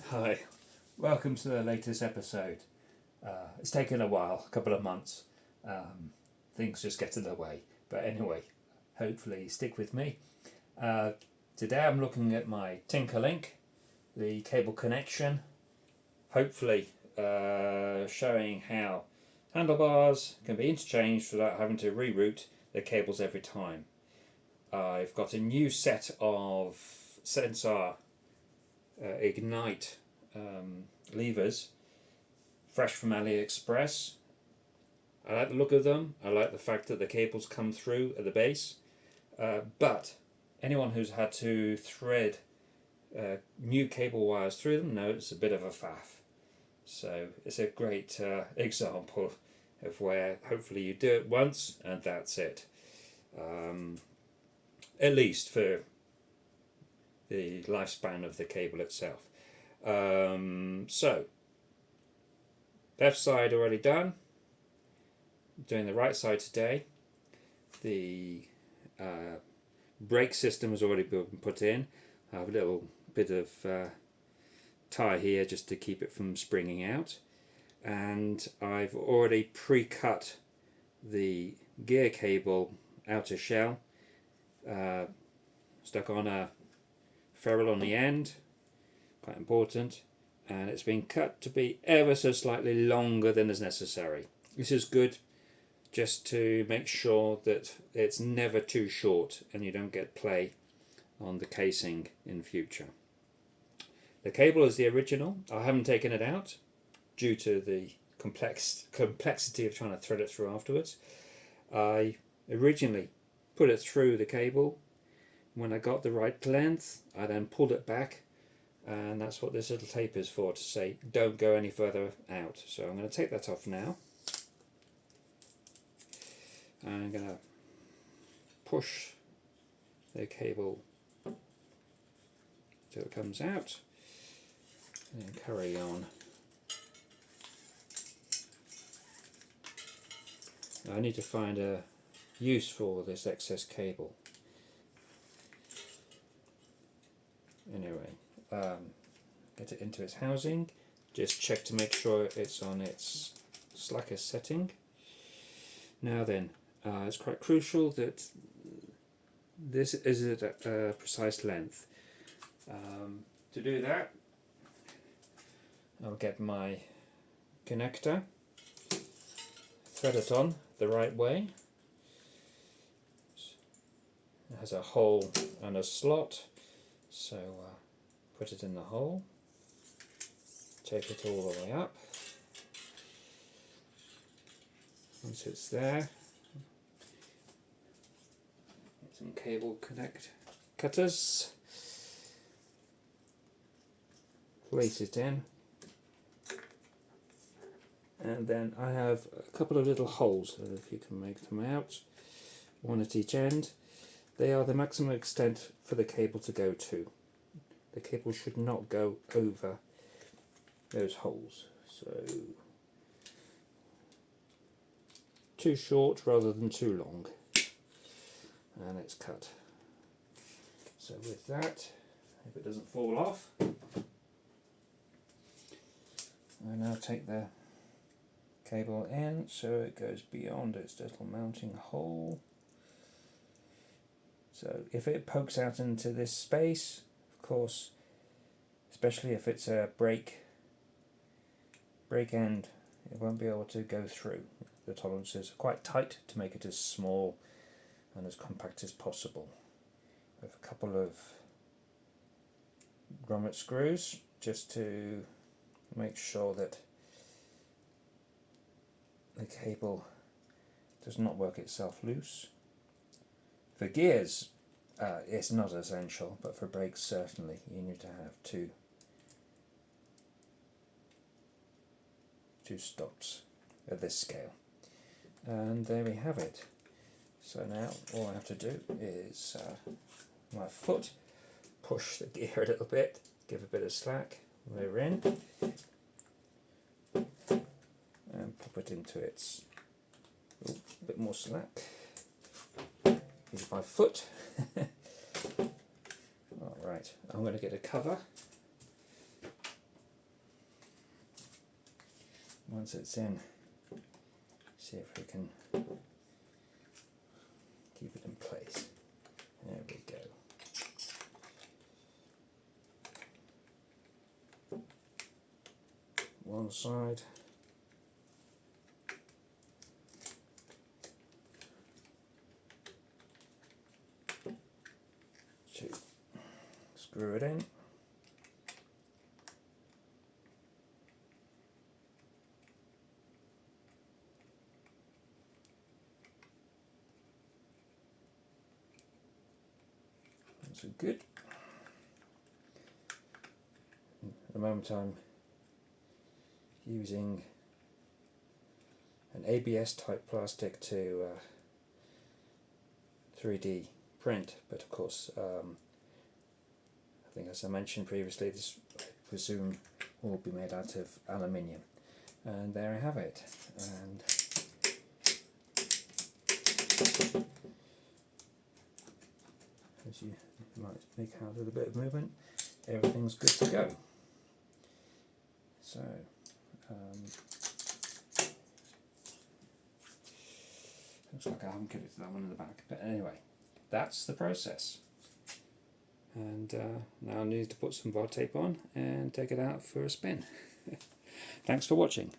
Hi, welcome to the latest episode. It's taken a while, a couple of months. Things just get in the way. But anyway, hopefully stick with me. Today I'm looking at my TinkerLink, the cable connection, hopefully showing how handlebars can be interchanged without having to reroute the cables every time. I've got a new set of sensor Ignite levers, fresh from AliExpress. I like the look of them. I like the fact that the cables come through at the base. But anyone who's had to thread new cable wires through them knows it's a bit of a faff. So it's a great example of where hopefully you do it once and that's it. At least for the lifespan of the cable itself. So, left side already done. Doing the right side today. The brake system has already been put in. I have a little bit of tie here just to keep it from springing out. And I've already pre-cut the gear cable outer shell, stuck on a ferrule on the end, quite important, and it's been cut to be ever so slightly longer than is necessary. This is good just to make sure that it's never too short and you don't get play on the casing in future. The cable is the original. I haven't taken it out due to the complexity of trying to thread it through afterwards. I originally put it through the cable. When I got the right length, I then pulled it back, and that's what this little tape is for, to say don't go any further out. So I'm going to take that off now. I'm going to push the cable till it comes out, and then carry on. I need to find a use for this excess cable. Anyway, get it into its housing. Just check to make sure it's on its slacker setting. Now then, it's quite crucial that this is at a precise length. To do that, I'll get my connector, thread it on the right way. It has a hole and a slot, so put it in the hole, take it all the way up. Once it's there, get some cable connect cutters, place it in, and then I have a couple of little holes, if you can make them out, one at each end. They are the maximum extent for the cable to go to. The cable should not go over those holes, so too short rather than too long, and it's cut. So with that, if it doesn't fall off, I now take the cable in so it goes beyond its little mounting hole. So if it pokes out into this space, of course, especially if it's a brake end, it won't be able to go through. The tolerances are quite tight to make it as small and as compact as possible. With a couple of grommet screws just to make sure that the cable does not work itself loose. For gears, it's not essential, but for brakes certainly you need to have two stops at this scale. And there we have it. So now all I have to do is my foot, push the gear a little bit, give a bit of slack, we're in, and pop it into its, a bit more slack, use my foot. Alright, I'm going to get a cover once it's in, see if we can keep it in place. There we go. One side. Two. Screw it in. That's good. At the moment I'm using an ABS type plastic to 3D print, but of course I think, as I mentioned previously, this I presume will be made out of aluminium. And there I have it. And as you might make out a little bit of movement, everything's good to go. So looks like I haven't connected that one in the back, but anyway, that's the process. And now I need to put some bar tape on and take it out for a spin. Thanks for watching.